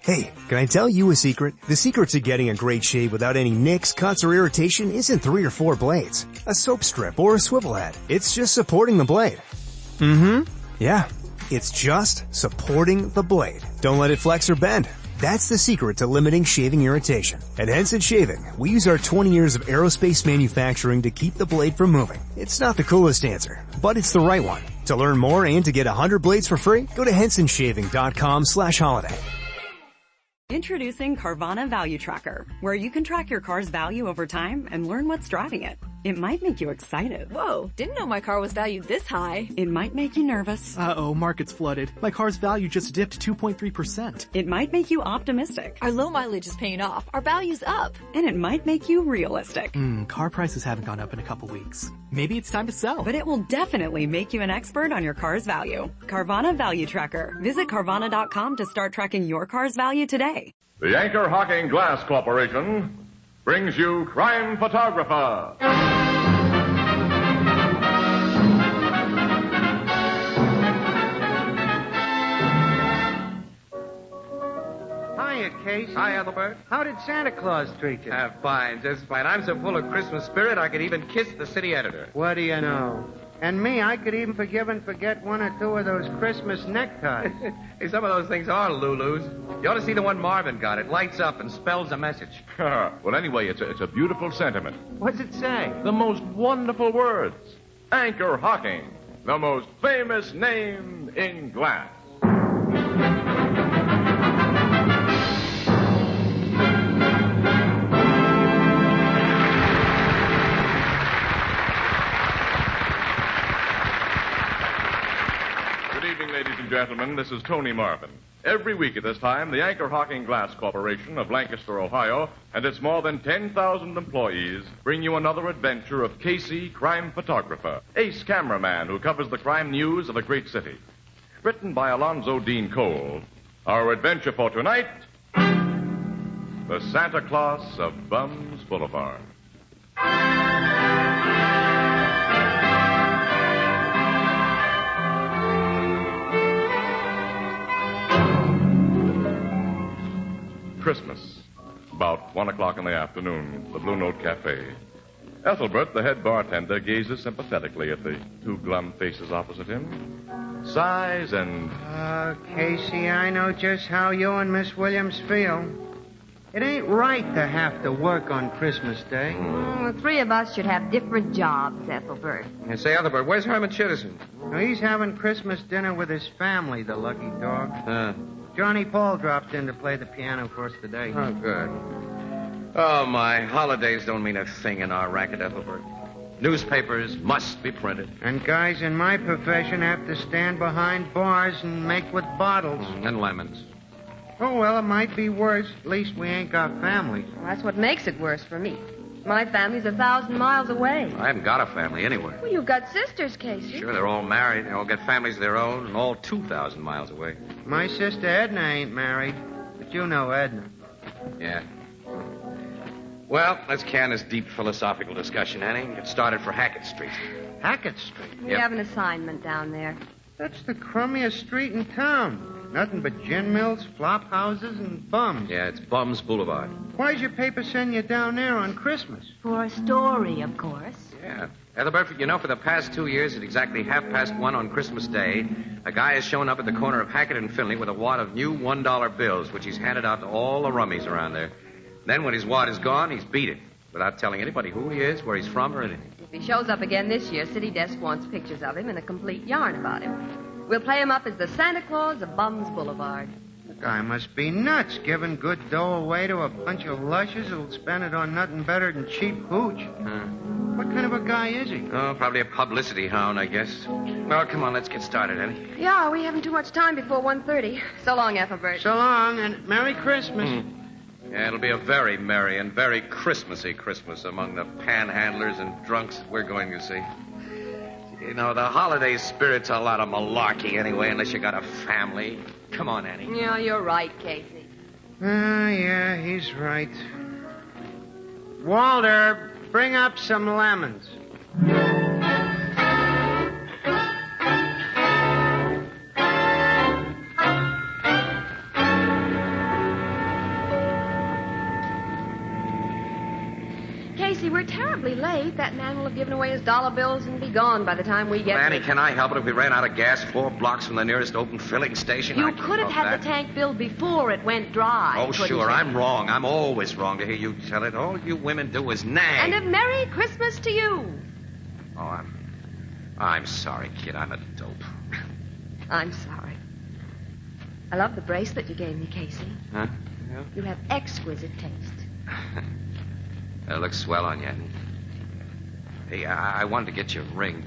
Hey, can I tell you a secret? The secret to getting a great shave without any nicks, cuts, or irritation isn't 3 or 4 blades, a soap strip, or a swivel head. It's just supporting the blade. Yeah, it's just supporting the blade. Don't let it flex or bend. That's the secret to limiting shaving irritation. At Henson Shaving, we use our 20 years of aerospace manufacturing to keep the blade from moving. It's not the coolest answer, but it's the right one. To learn more and to get 100 blades for free, go to hensonshaving.com/holiday. Introducing Carvana Value Tracker, where you can track your car's value over time and learn what's driving it. It might make you excited. Whoa, didn't know my car was valued this high. It might make you nervous. Uh-oh, market's flooded. My car's value just dipped 2.3%. It might make you optimistic. Our low mileage is paying off. Our value's up. And it might make you realistic. Car prices haven't gone up in a couple weeks. Maybe it's time to sell. But it will definitely make you an expert on your car's value. Carvana Value Tracker. Visit Carvana.com to start tracking your car's value today. The Anchor Hocking Glass Corporation brings you Crime Photographer. Hiya, Casey. Hi, Ethelbert. How did Santa Claus treat you? Fine, just fine. I'm so full of Christmas spirit, I could even kiss the city editor. What do you know? And me, I could even forgive and forget 1 or 2 of those Christmas neckties. Hey, some of those things are Lulus. You ought to see the one Marvin got. It lights up and spells a message. Well, anyway, it's a beautiful sentiment. What's it say? The most wonderful words. Anchor Hocking, the most famous name in glass. Ladies and gentlemen, this is Tony Marvin. Every week at this time, the Anchor Hocking Glass Corporation of Lancaster, Ohio, and its more than 10,000 employees bring you another adventure of Casey, crime photographer, ace cameraman who covers the crime news of a great city. Written by Alonzo Dean Cole, our adventure for tonight, The Santa Claus of Bums Boulevard. Christmas, about 1 o'clock in the afternoon, the Blue Note Cafe. Ethelbert, the head bartender, gazes sympathetically at the 2 glum faces opposite him, sighs and... Casey, I know just how you and Miss Williams feel. It ain't right to have to work on Christmas Day. Well, the 3 of us should have different jobs, Ethelbert. And say, Ethelbert, where's Herman Chittison? Well, he's having Christmas dinner with his family, the lucky dog. Johnny Paul dropped in to play the piano for us today. Oh, good. Oh, my holidays don't mean a thing in our racket, Ethelbert. Newspapers must be printed. And guys in my profession have to stand behind bars and make with bottles. And lemons. Oh, well, it might be worse. At least we ain't got families. Well, that's what makes it worse for me. My family's 1,000 miles away. I haven't got a family anywhere. Well, you've got sisters, Casey. Sure, they're all married. They all got families of their own, and all 2,000 miles away. My sister Edna ain't married, but you know Edna. Yeah. Well, let's can this deep philosophical discussion, Annie. Get started for Hackett Street. Hackett Street? We have an assignment down there. That's the crummiest street in town. Nothing but gin mills, flop houses, and bums. Yeah, it's Bums Boulevard. Why's your paper send you down there on Christmas? For a story, of course. Yeah. Ethelbert, you know, for the past 2 years, at exactly 1:30 on Christmas Day, a guy has shown up at the corner of Hackett and Finley with a wad of new $1 bills, which he's handed out to all the rummies around there. Then when his wad is gone, he's beat it, without telling anybody who he is, where he's from, or anything. If he shows up again this year, City Desk wants pictures of him and a complete yarn about him. We'll play him up as the Santa Claus of Bums Boulevard. The guy must be nuts, giving good dough away to a bunch of lushes who'll spend it on nothing better than cheap hooch. What kind of a guy is he? Oh, probably a publicity hound, I guess. Well, come on, let's get started, Annie. Yeah, we haven't too much time before 1:30. So long, Ethelbert. So long, and Merry Christmas. Yeah, it'll be a very merry and very Christmassy Christmas among the panhandlers and drunks we're going to see. You know, the holiday spirit's a lot of malarkey anyway, unless you got a family. Come on, Annie. Yeah, you're right, Casey. Yeah, he's right. Walter, bring up some lemons. Casey, we're terribly late. That man will have given away his dollar bills and be gone by the time we get Annie, there. can I help it if we ran out of gas 4 blocks from the nearest open filling station? You I can't could have help had that. the tank filled before it went dry. Oh, couldn't sure, you? I'm wrong. I'm always wrong to hear you tell it. All you women do is nag. And a Merry Christmas to you. Oh, I'm sorry, kid. I'm a dope. I'm sorry. I love the bracelet you gave me, Casey. Huh? Yeah. You have exquisite taste. It looks swell on you. Hey, I wanted to get you a ring.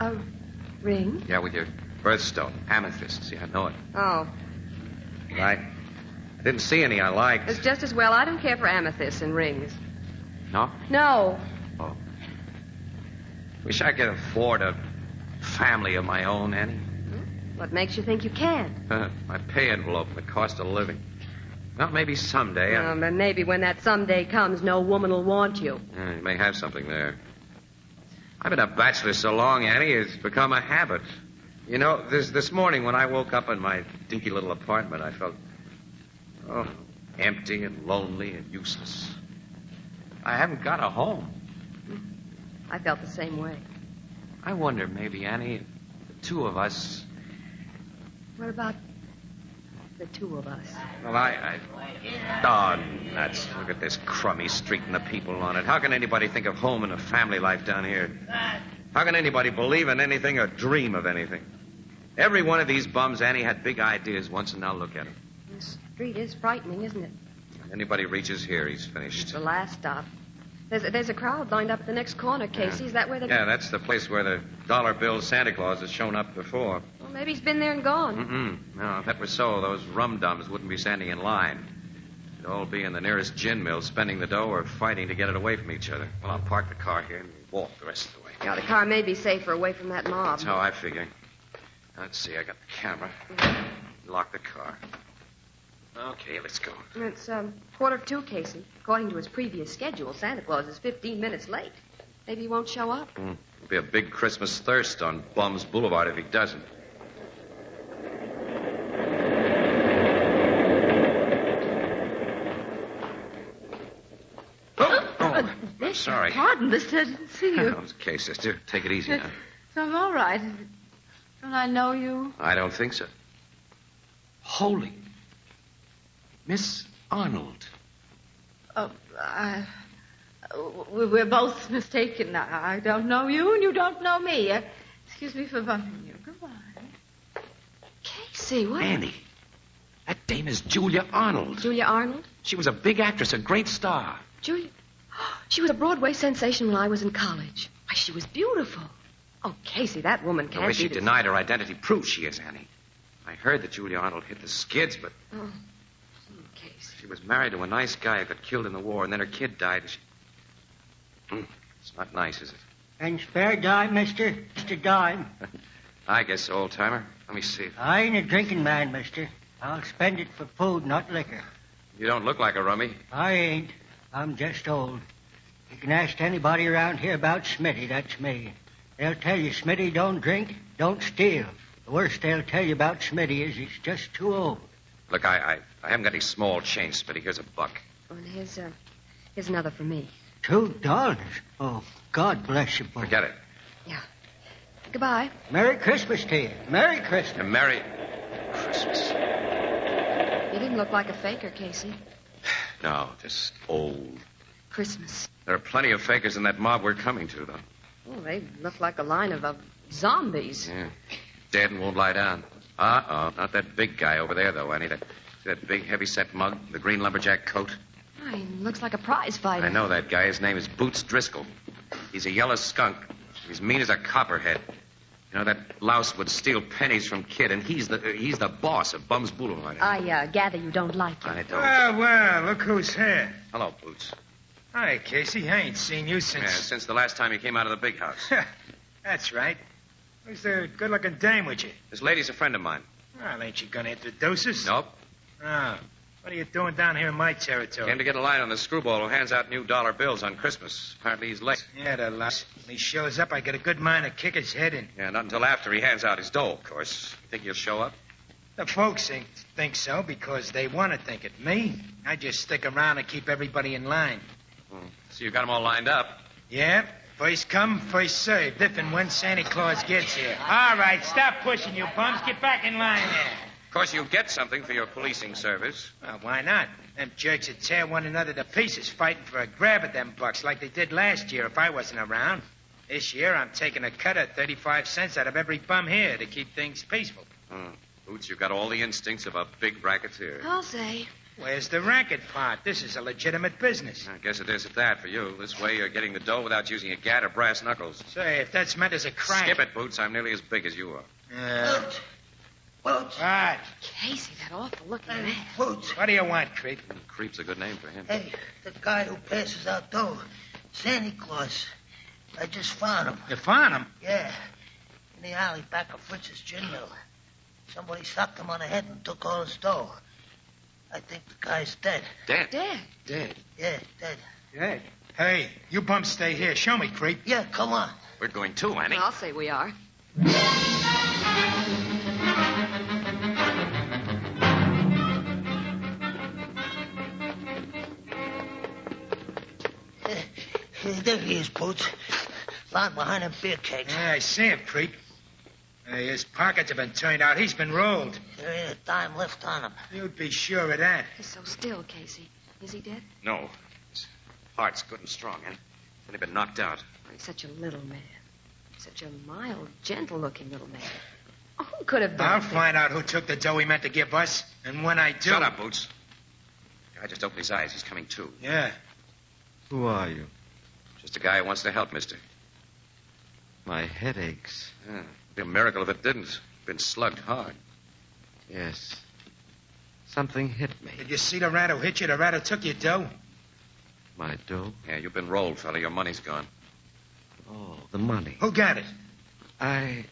A ring? Yeah, with your birthstone, amethyst. See, I know it. Oh, I didn't see any I liked. it's just as well. I don't care for amethysts and rings. No? No. Oh. Wish I could afford a family of my own, Annie. What makes you think you can? My pay envelope and the cost of living. Well, maybe someday. But maybe when that someday comes, no woman will want you. You may have something there. I've been a bachelor so long, Annie, it's become a habit. You know, this morning when I woke up in my dinky little apartment, I felt, empty and lonely and useless. I haven't got a home. I felt the same way. I wonder, maybe, Annie, the two of us... What about the two of us? Well, Oh, nuts. Look at this crummy street and the people on it. How can anybody think of home and a family life down here? How can anybody believe in anything or dream of anything? Every one of these bums, Annie, had big ideas once, and now look at him. This street is frightening, isn't it? If anybody reaches here, he's finished. It's the last stop. There's a crowd lined up at the next corner, Casey. Yeah. Is that where they... Yeah, that's the place where the dollar bill Santa Claus has shown up before. Well, maybe he's been there and gone. Mm-mm. No, if that were so, those rum-dums wouldn't be standing in line. They'd all be in the nearest gin mill spending the dough or fighting to get it away from each other. Well, I'll park the car here and walk the rest of the way. Yeah, the car may be safer away from that mob. That's how I figure. Let's see, I got the camera. Lock the car. Okay, let's go. It's 1:45, Casey. According to his previous schedule, Santa Claus is 15 minutes late. Maybe he won't show up. There'll be a big Christmas thirst on Bums Boulevard if he doesn't. I'm sorry. Pardon, mister. I didn't see you. Oh, it's okay, sister. Take it easy now. So I'm all right. Don't I know you? I don't think so. Holy. Miss Arnold. We're both mistaken. I don't know you, and you don't know me. Excuse me for bumping you. Goodbye. Casey, what? Annie. That dame is Julia Arnold. Julia Arnold? She was a big actress, a great star. Julia? She was a Broadway sensation when I was in college. Why, she was beautiful. Oh, Casey, that woman The can't way be... she denied her identity proves she is, Annie. I heard that Julia Arnold hit the skids, but... Oh, Casey. She was married to a nice guy who got killed in the war, and then her kid died, and she... It's not nice, is it? And spare dime, mister? Just a dime. I guess, old-timer. Let me see. I ain't a drinking man, mister. I'll spend it for food, not liquor. You don't look like a rummy. I ain't. I'm just old. You can ask anybody around here about Smitty. That's me. They'll tell you Smitty don't drink, don't steal. The worst they'll tell you about Smitty is he's just too old. Look, I haven't got any small change, but here's a buck. Oh, and here's another for me. $2? Oh, God bless you both. Forget it. Yeah. Goodbye. Merry Christmas to you. Merry Christmas. And Merry Christmas. You didn't look like a faker, Casey. No, just old. Christmas. There are plenty of fakers in that mob we're coming to, though. Oh, they look like a line of zombies. Yeah. Dead and won't lie down. Not that big guy over there, though, Annie. That big, heavy-set mug, the green lumberjack coat. Oh, he looks like a prize fighter. I know that guy. His name is Boots Driscoll. He's a yellow skunk. He's mean as a copperhead. You know, that louse would steal pennies from Kid, and he's the boss of Bums Boulevard. I gather you don't like him. I don't. Well, look who's here. Hello, Boots. Hi, Casey. I ain't seen you since... Yeah, since the last time you came out of the big house. That's right. Who's the good-looking dame with you? This lady's a friend of mine. Well, ain't you gonna introduce us? Nope. Oh. What are you doing down here in my territory? Came to get a line on the screwball who hands out new dollar bills on Christmas. Apparently he's late. Yeah, the louse. When he shows up, I get a good mind to kick his head in. Yeah, not until after he hands out his dough, of course. You think he'll show up? The folks think so because they want to think it. Me? I just stick around and keep everybody in line. So you got them all lined up. Yeah. First come, first served, if and when Santa Claus gets here. All right, stop pushing, you bums. Get back in line there. Of course, you get something for your policing service. Well, why not? Them jerks would tear one another to pieces fighting for a grab at them bucks like they did last year if I wasn't around. This year, I'm taking a cut of 35 cents out of every bum here to keep things peaceful. Boots, you've got all the instincts of a big racketeer. I'll say. Where's the racket part? This is a legitimate business. I guess it is at that for you. This way, you're getting the dough without using a gat or brass knuckles. Say, if that's meant as a crime... Skip it, Boots. I'm nearly as big as you are. Boots. What? Casey, that awful looking man. Boots. What do you want, Creep? Creep's a good name for him. Hey, the guy who passes out dough. Santa Claus. I just found him. You found him? Yeah. In the alley back of Fritz's gin mill. Somebody socked him on the head and took all his dough. I think the guy's dead. Dead? Dead. Yeah, dead. Dead? Hey, you bums stay here. Show me, Creep. Yeah, come on. We're going too, Annie. Well, I'll say we are. There he is, Boots. Lying behind them beer kegs. Yeah, I see him, Creep. Hey, his pockets have been turned out. He's been rolled. There ain't a dime left on him. You'd be sure of that. He's so still, Casey. Is he dead? No. His heart's good and strong, Annie. He's only been knocked out. Oh, he's such a little man. Such a mild, gentle-looking little man. Oh, who could have done I'll it? find out who took the dough he meant to give us. And when I do... Shut up, Boots. The guy just opened his eyes. He's coming to. Yeah. Who are you? Just a guy who wants to help, mister. My head aches. Yeah. It'd be a miracle if it didn't. Been slugged hard. Yes. Something hit me. Did you see the rat who hit you? The rat who took your dough? My dough? Yeah, you've been rolled, fella. Your money's gone. Oh, the money. Who got it? I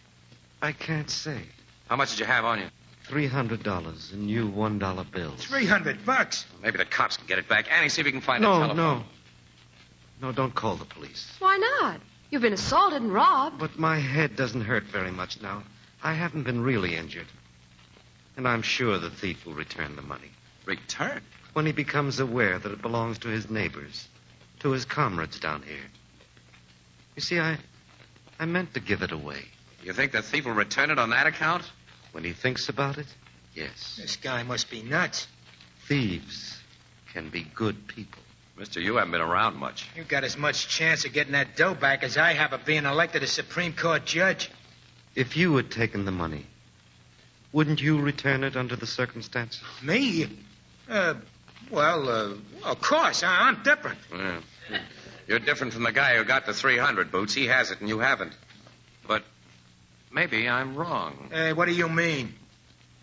can't say. How much did you have on you? $300 in new $1 bills. $300. Maybe the cops can get it back. Annie, see if we can find a telephone. No, don't call the police. Why not? You've been assaulted and robbed. But my head doesn't hurt very much now. I haven't been really injured. And I'm sure the thief will return the money. Return? When he becomes aware that it belongs to his neighbors, to his comrades down here. You see, I meant to give it away. You think the thief will return it on that account? When he thinks about it, yes. This guy must be nuts. Thieves can be good people. Mister, you haven't been around much. You got as much chance of getting that dough back as I have of being elected a Supreme Court judge. If you had taken the money, wouldn't you return it under the circumstances? Me? Of course. I'm different. Yeah. You're different from the guy who got the 300, Boots. He has it and you haven't. But maybe I'm wrong. What do you mean?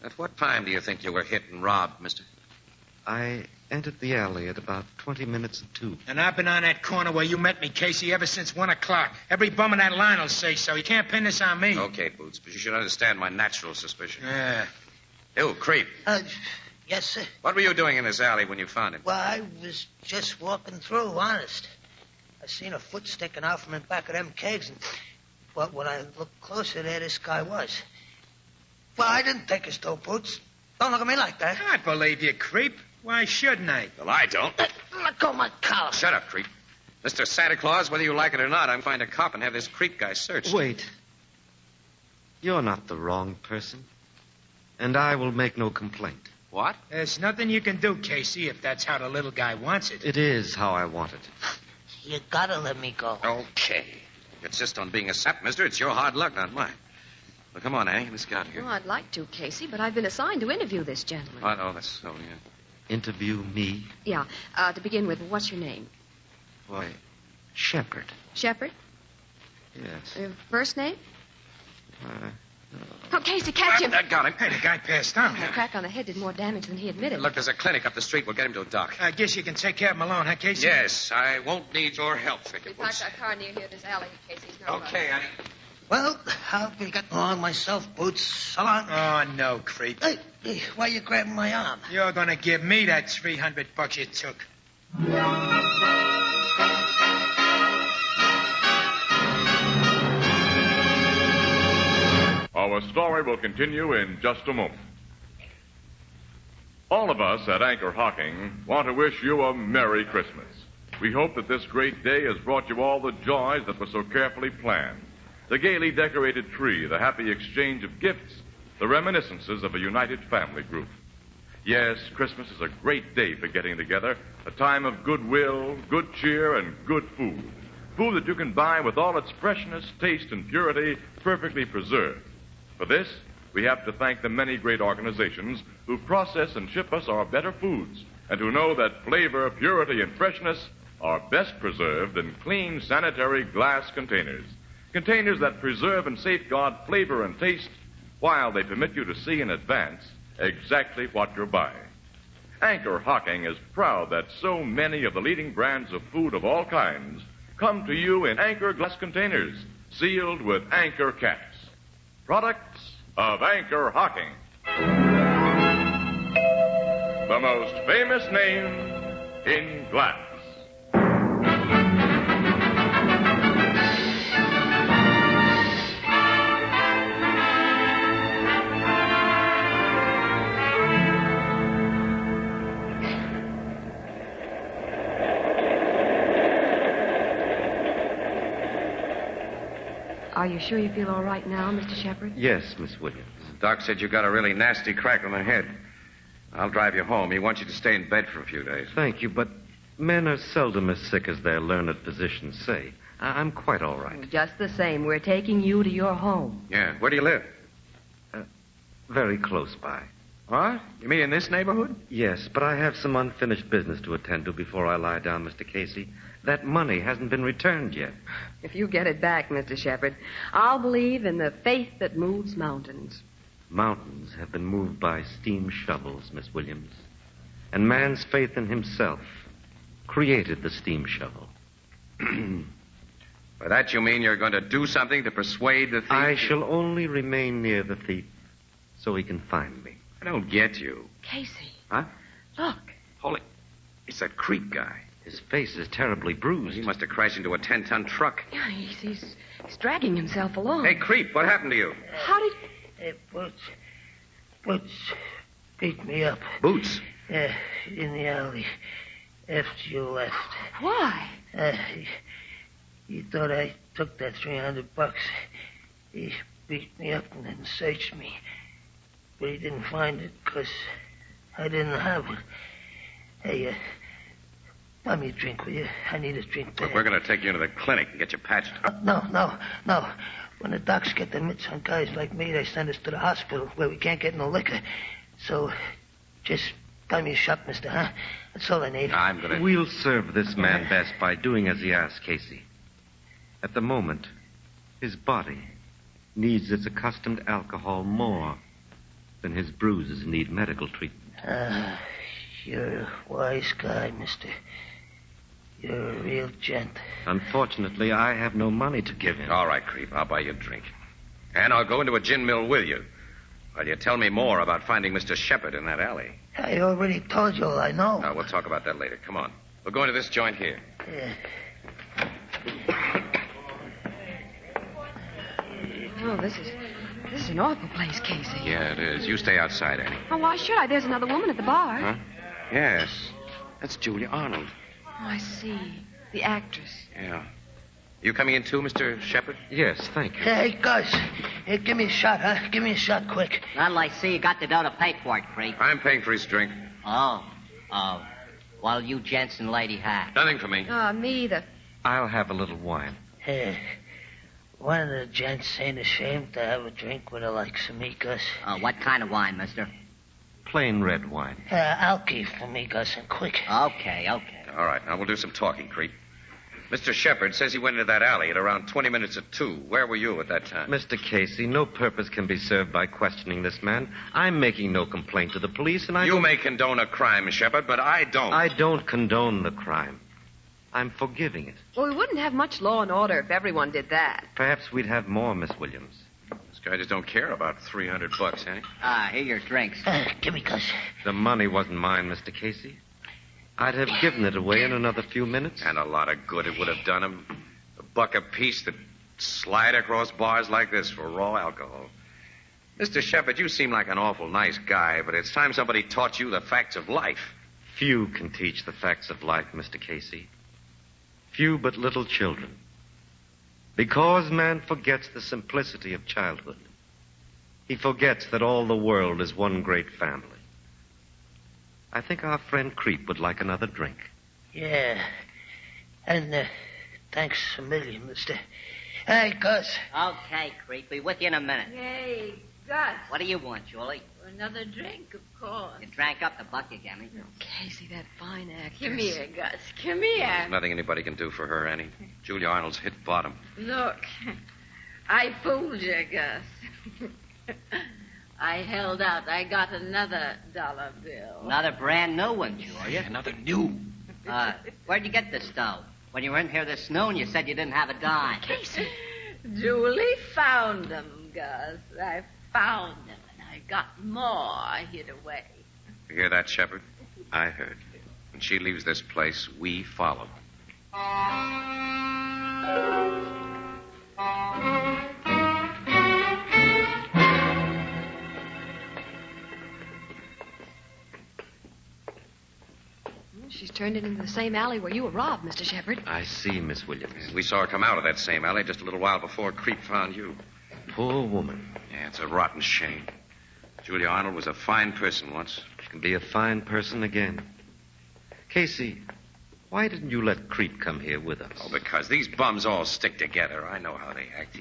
At what time do you think you were hit and robbed, mister? I entered the alley at about 20 minutes of 2. And I've been on that corner where you met me, Casey, ever since 1 o'clock. Every bum in that line will say so. You can't pin this on me. Okay, Boots, but you should understand my natural suspicion. Yeah. You, Creep. Yes, sir. What were you doing in this alley when you found him? Well, I was just walking through, honest. I seen a foot sticking out from in back of them kegs, and but when I looked closer, there this guy was. Well, I didn't take his dough, Boots. Don't look at me like that. I believe you, Creep. Why shouldn't I? Well, I don't. Let go of my collar. Shut up, Creep. Mr. Santa Claus, whether you like it or not, I'm find a cop and have this Creep guy searched. Wait. You're not the wrong person. And I will make no complaint. What? There's nothing you can do, Casey, if that's how the little guy wants it. It is how I want it. You gotta let me go. Okay. You insist on being a sap, mister. It's your hard luck, not mine. Well, come on, Annie. Let's get out of here. Well, I'd like to, Casey, but I've been assigned to interview this gentleman. Oh, that's so, yeah. Interview me? Yeah. To begin with, what's your name? Why, Shepherd. Shepherd? Yes. Your first name? Oh, Casey, catch him. I got him. Hey, the guy passed out. The crack on the head did more damage than he admitted. Look, there's a clinic up the street. We'll get him to a doc. I guess you can take care of him alone, huh, Casey? Yes, I won't need your help, We Thicket parked our car near here, this alley, in case he's nervous. Okay, Annie. Well, I'll be getting along myself, Boots. So long. Oh, no, Creep. Hey, why you grabbing my arm? You're gonna give me that $300 you took. Our story will continue in just a moment. All of us at Anchor Hocking want to wish you a Merry Christmas. We hope that this great day has brought you all the joys that were so carefully planned. The gaily decorated tree, the happy exchange of gifts, the reminiscences of a united family group. Yes, Christmas is a great day for getting together, a time of goodwill, good cheer, and good food. Food that you can buy with all its freshness, taste, and purity perfectly preserved. For this, we have to thank the many great organizations who process and ship us our better foods, and who know that flavor, purity, and freshness are best preserved in clean, sanitary glass containers. Containers that preserve and safeguard flavor and taste while they permit you to see in advance exactly what you're buying. Anchor Hocking is proud that so many of the leading brands of food of all kinds come to you in Anchor glass containers, sealed with Anchor caps. Products of Anchor Hocking. The most famous name in glass. Are you sure you feel all right now, Mr. Shepard? Yes, Miss Williams. Doc said you got a really nasty crack on the head. I'll drive you home. He wants you to stay in bed for a few days. Thank you, but men are seldom as sick as their learned physicians say. I'm quite all right. Just the same, we're taking you to your home. Yeah. Where do you live? Very close by. What? You mean in this neighborhood? Yes, but I have some unfinished business to attend to before I lie down, Mr. Casey. That money hasn't been returned yet. If you get it back, Mr. Shepard, I'll believe in the faith that moves mountains. Mountains have been moved by steam shovels, Miss Williams. And man's faith in himself created the steam shovel. By that you mean you're going to do something to persuade the thief? I shall only remain near the thief so he can find me. I don't get you. Casey. Huh? Look. Holy. It's that creep guy. His face is terribly bruised. He must have crashed into a 10-ton truck. Yeah, he's dragging himself along. Hey, creep, what happened to you? How did... Hey, Boots beat me up. Boots? Yeah, in the alley after you left. Why? He thought I took that $300. He beat me up and then searched me. But he didn't find it because I didn't have it. Hey, buy me a drink, will you? I need a drink there. Look, we're going to take you into the clinic and get you patched. No. When the docs get their mitts on guys like me, they send us to the hospital where we can't get no liquor. So, just buy me a shot, mister, huh? That's all I need. I'm going to... We'll serve this man best by doing as he asks, Casey. At the moment, his body needs its accustomed alcohol more than his bruises need medical treatment. You're a wise guy, mister. You're a real gent. Unfortunately, I have no money to give him. All right, creep. I'll buy you a drink. And I'll go into a gin mill with you. While you tell me more about finding Mr. Shepard in that alley. I already told you all I know. No, we'll talk about that later. Come on. We'll go into this joint here. Yeah. Oh, this is an awful place, Casey. Yeah, it is. You stay outside, Annie. Oh, why should I? There's another woman at the bar. Huh? Yes. That's Julia Arnold. Oh, I see. The actress. Yeah. You coming in too, Mr. Shepard? Yes, thank you. Hey, Gus. Hey, give me a shot, huh? Give me a shot quick. Well, I see you got the dough to pay for it, creep. I'm paying for his drink. Oh. Well, you gents and Lady Hack. Nothing for me. Me either. I'll have a little wine. Hey, one of the gents ain't ashamed to have a drink with a like some me, Gus. What kind of wine, mister? Plain red wine. Alky for me, Gus, and quick. Okay. All right, now we'll do some talking, creep. Mr. Shepard says he went into that alley at around 20 minutes to 2. Where were you at that time? Mr. Casey, no purpose can be served by questioning this man. I'm making no complaint to the police, and You may condone a crime, Shepard, but I don't. I don't condone the crime. I'm forgiving it. Well, we wouldn't have much law and order if everyone did that. Perhaps we'd have more, Miss Williams. This guy just don't care about $300, eh? Here your drinks. Give me, Gus. The money wasn't mine, Mr. Casey. I'd have given it away in another few minutes. And a lot of good it would have done him. $1 apiece to slide across bars like this for raw alcohol. Mr. Shepard, you seem like an awful nice guy, but it's time somebody taught you the facts of life. Few can teach the facts of life, Mr. Casey. few but little children. Because man forgets the simplicity of childhood, he forgets that all the world is one great family. I think our friend Creep would like another drink. Yeah. And thanks a million, mister. Hey, Gus. Okay, Creep. Be with you in a minute. Hey, Gus. What do you want, Julie? Another drink, of course. You drank up the buck you gave me. Casey, that fine actress. Come here, Gus. Come here. There's nothing anybody can do for her, Annie. Julia Arnold's hit bottom. Look, I fooled you, Gus. I held out. I got another dollar bill. Another brand new one, Julia. Another new. Where'd you get this dough? When you were in here this noon, you said you didn't have a dime. Casey. Julie found them, Gus. I found them, and I got more hid away. You hear that, Shepard? I heard. When she leaves this place, we follow. She's turned it into the same alley where you were robbed, Mr. Shepard. I see, Miss Williams. We saw her come out of that same alley just a little while before Creep found you. Poor woman. Yeah, it's a rotten shame. Julia Arnold was a fine person once. She can be a fine person again. Casey, why didn't you let Creep come here with us? Oh, because these bums all stick together. I know how they act.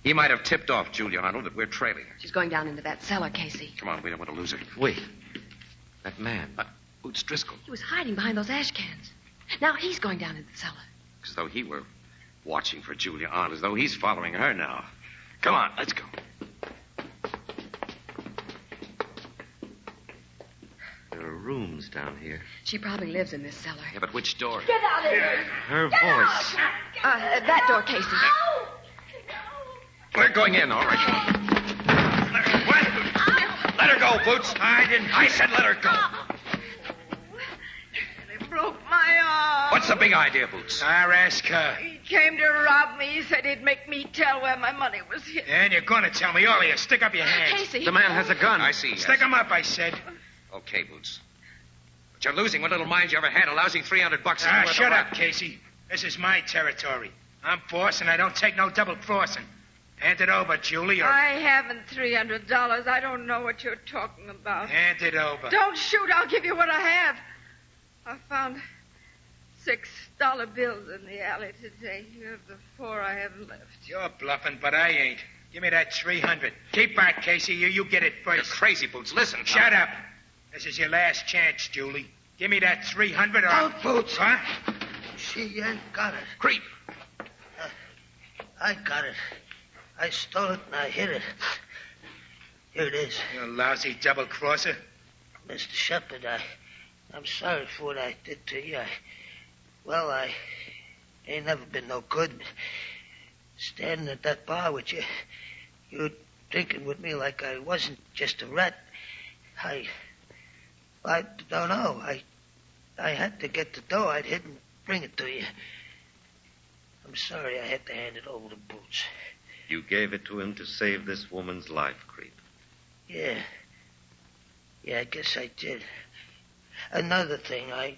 He might have tipped off Julia Arnold that we're trailing her. She's going down into that cellar, Casey. Come on, we don't want to lose her. Wait. That man. Boots Driscoll. He was hiding behind those ash cans. Now he's going down into the cellar. As though he were watching for Julia Arnold, as though he's following her now. Come on, let's go. There are rooms down here. She probably lives in this cellar. Yeah, but which door? Get out of here. Her voice. That door, Casey. We're going in, all right. Let her go, Boots. I said let her go. They broke my arm. What's the big idea, Boots? I'll ask her. He came to rob me. He said he'd make me tell where my money was hid. And you're going to tell me all of you. Stick up your hands. Casey. The man has a gun. I see. Stick 'em up, I said. Okay, Boots. But you're losing what little mind you ever had. A lousy $300. Shut up, Casey. This is my territory. I'm boss, and I don't take no double crossing. Hand it over, Julie, or... I haven't $300. I don't know what you're talking about. Hand it over. Don't shoot. I'll give you what I have. I found $6 bills in the alley today. Here are the 4 I have left. You're bluffing, but I ain't. Give me that $300. Keep back, Casey. You get it first. You're crazy, Boots. Listen. Shut up. This is your last chance, Julie. Give me that $300 or... Oh, Boots. Huh? She ain't got it. Creep. I got it. I stole it and I hid it. Here it is. You lousy double-crosser. Mr. Shepard, I'm sorry for what I did to you. I ain't never been no good. Standing at that bar with you, you drinking with me like I wasn't just a rat. I don't know. I had to get the dough I'd hid and bring it to you. I'm sorry I had to hand it over to Boots. You gave it to him to save this woman's life, Creep. Yeah, I guess I did. Another thing, I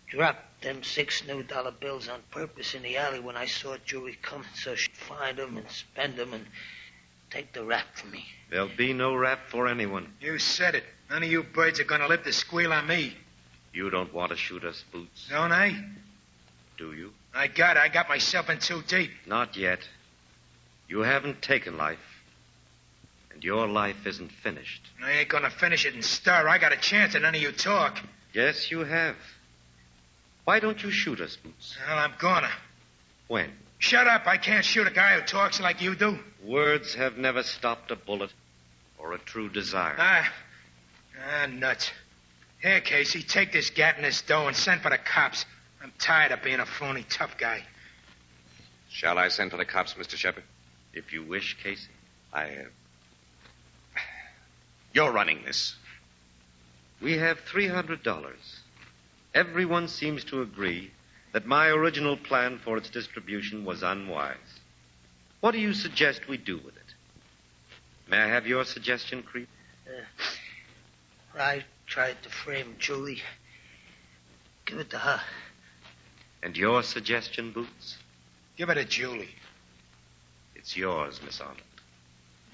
dropped them 6 new dollar bills on purpose in the alley when I saw Julie coming so she'd find them and spend them and take the rap from me. There'll be no rap for anyone. You said it. None of you birds are going to live to squeal on me. You don't want to shoot us, Boots. Don't I? Do you? I got myself in too deep. Not yet. You haven't taken life. And your life isn't finished. I ain't going to finish it and stir. I got a chance and none of you talk. Yes, you have. Why don't you shoot us, Boots? Well, I'm gonna. When? Shut up. I can't shoot a guy who talks like you do. Words have never stopped a bullet or a true desire. Nuts. Here, Casey, take this gat and this dough and send for the cops. I'm tired of being a phony tough guy. Shall I send for the cops, Mr. Shepard? If you wish, Casey. You're running this. We have $300. Everyone seems to agree that my original plan for its distribution was unwise. What do you suggest we do with it? May I have your suggestion, Creep? I tried to frame Julie. Give it to her. And your suggestion, Boots? Give it to Julie. It's yours, Miss Arnold.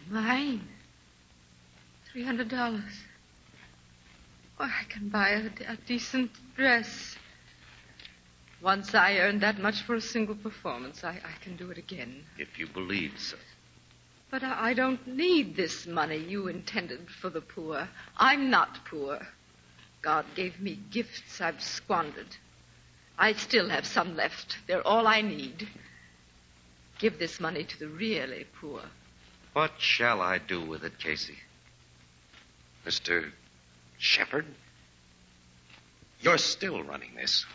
Mine? $300. Oh, I can buy a decent dress. Once I earned that much for a single performance, I can do it again. If you believe so. But I don't need this money you intended for the poor. I'm not poor. God gave me gifts I've squandered. I still have some left. They're all I need. Give this money to the really poor. What shall I do with it, Casey? Mr. Shepard, you're still running this.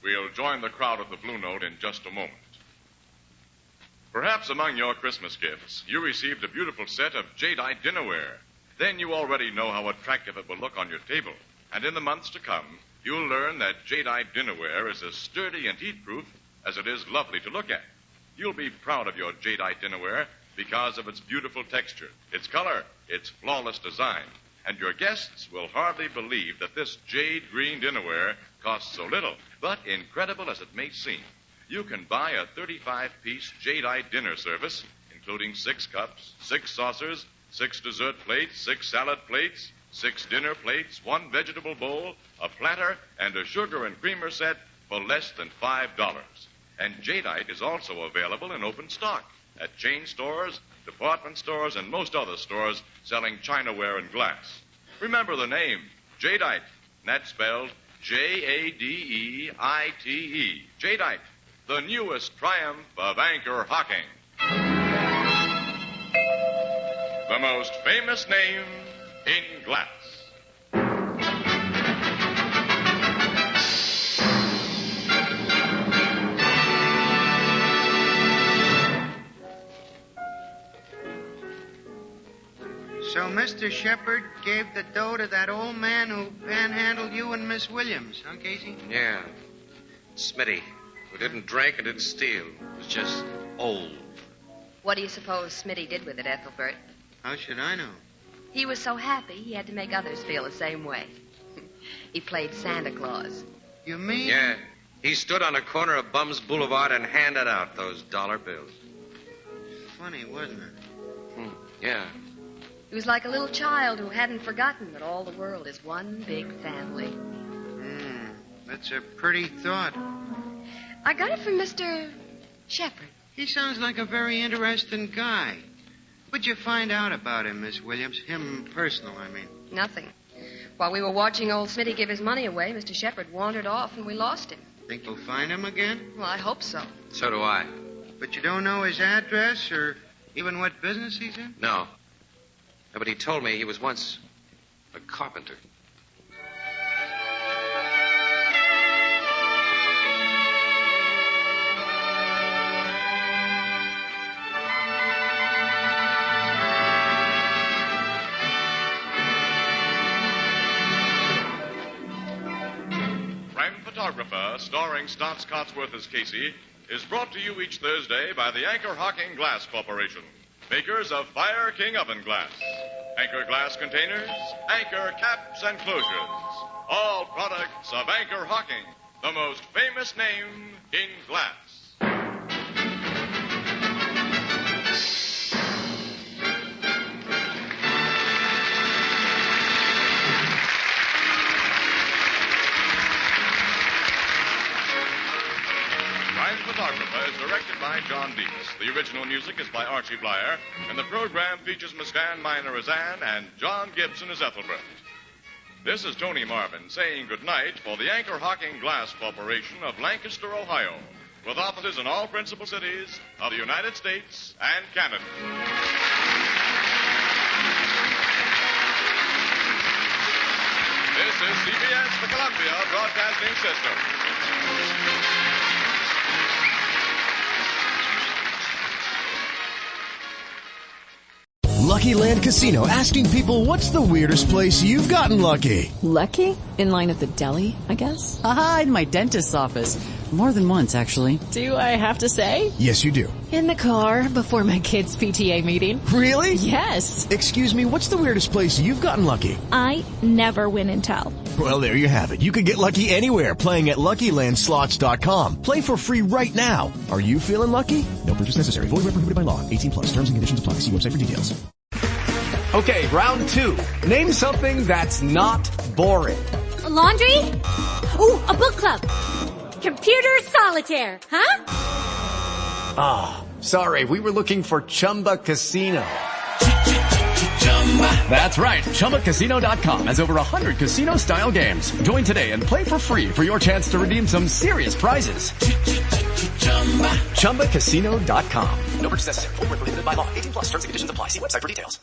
We'll join the crowd at the Blue Note in just a moment. Perhaps among your Christmas gifts, you received a beautiful set of jadeite dinnerware. Then you already know how attractive it will look on your table. And in the months to come, you'll learn that jadeite dinnerware is as sturdy and heat-proof as it is lovely to look at. You'll be proud of your jadeite dinnerware because of its beautiful texture, its color, its flawless design. And your guests will hardly believe that this jade green dinnerware costs so little. But incredible as it may seem, you can buy a 35-piece jadeite dinner service, including 6 cups, 6 saucers, 6 dessert plates, 6 salad plates, 6 dinner plates, 1 vegetable bowl, a platter, and a sugar and creamer set for less than $5. And jadeite is also available in open stock at chain stores, department stores, and most other stores selling chinaware and glass. Remember the name, jadeite. And that's spelled Jadeite. Jadeite, the newest triumph of anchor hocking. The most famous name in glass. So Mr. Shepard gave the dough to that old man who panhandled you and Miss Williams, huh, Casey? Yeah. Smitty, who didn't drink and didn't steal, was just old. What do you suppose Smitty did with it, Ethelbert? How should I know? He was so happy he had to make others feel the same way. He played Santa Claus. You mean? Yeah. He stood on the corner of Bums Boulevard and handed out those dollar bills. Funny, wasn't it? Yeah. He was like a little child who hadn't forgotten that all the world is one big family. That's a pretty thought. I got it from Mr. Shepard. He sounds like a very interesting guy. What'd you find out about him, Miss Williams? Him personal, I mean. Nothing. While we were watching old Smitty give his money away, Mr. Shepard wandered off and we lost him. Think we'll find him again? Well, I hope so. So do I. But you don't know his address or even what business he's in? No. No, but he told me he was once a carpenter. Crime Photographer, starring Stotts Cotsworth as Casey, is brought to you each Thursday by the Anchor Hocking Glass Corporation, makers of Fire King oven glass, Anchor glass containers, Anchor caps and closures, all products of Anchor Hocking, the most famous name in glass. Photographer is directed by John Deeks. The original music is by Archie Blyer, and the program features Miss Dan Miner as Anne and John Gibson as Ethelbert. This is Tony Marvin saying goodnight for the Anchor Hocking Glass Corporation of Lancaster, Ohio, with offices in all principal cities of the United States and Canada. This is CBS, the Columbia Broadcasting System. Lucky Land Casino, asking people, what's the weirdest place you've gotten lucky? Lucky? In line at the deli, I guess? Aha, in my dentist's office. More than once, actually. Do I have to say? Yes, you do. In the car before my kids' PTA meeting. Really? Yes. Excuse me, what's the weirdest place you've gotten lucky? I never win and tell. Well, there you have it. You can get lucky anywhere, playing at LuckyLandSlots.com. Play for free right now. Are you feeling lucky? No purchase necessary. Void where prohibited by law. 18+. Terms and conditions apply. See website for details. Okay, round 2. Name something that's not boring. A laundry? Ooh, a book club. Computer solitaire, huh? Ah, sorry, we were looking for Chumba Casino. That's right, ChumbaCasino.com has over 100 casino-style games. Join today and play for free for your chance to redeem some serious prizes. ChumbaCasino.com. No purchase necessary. Void where prohibited by law. 18+. Terms and conditions apply. See website for details.